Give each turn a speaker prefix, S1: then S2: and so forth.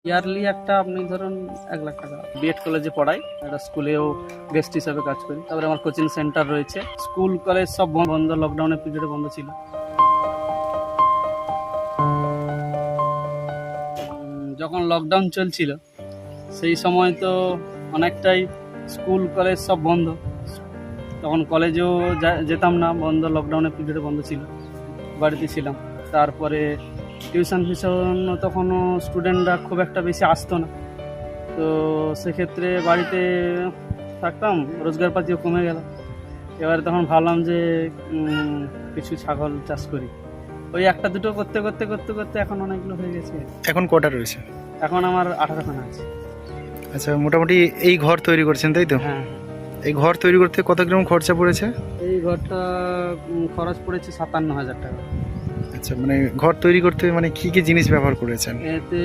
S1: Yearly একটা আপনি ধরুন 1 লাখ টাকা। বিএড কলেজে পড়াই, একটা স্কুলেও গেস্ট হিসাবে কাজ করি। তারপরে আমার কোচিং সেন্টার রয়েছে। স্কুল কলেজ সব বন্ধ, লকডাউনের পিরিয়ডে বন্ধ ছিল। যখন লকডাউন চলছিল সেই সময় তো অনেকটাই স্কুল কলেজ সব বন্ধ, তখন কলেজেও যেতাম না, বন্ধ, লকডাউনের পিরিয়ডে বন্ধ ছিল, বাড়িতে ছিলাম। তারপরে টিউশন ফিউশন তখনও স্টুডেন্টরা খুব একটা বেশি আসতো না, তো সেক্ষেত্রে বাড়িতে থাকতাম, রোজগারপাতিও কমে গেল। এবারে তখন ভাবলাম যে কিছু ছাগল চাষ করি। ওই একটা দুটো করতে করতে করতে করতে এখন অনেকগুলো হয়ে গেছে।
S2: এখন কটা রয়েছে?
S1: এখন আমার 18খানা আছে।
S2: আচ্ছা, মোটামুটি এই ঘর তৈরি করছেন তাই তো?
S1: হ্যাঁ,
S2: এই ঘর তৈরি করতে কত কিরকম খরচা পড়েছে?
S1: এই ঘরটা খরচ পড়েছে 57,000 টাকা।
S2: আচ্ছা, মানে ঘর তৈরি করতে মানে কি কি জিনিস ব্যবহার করেছেন?
S1: এতে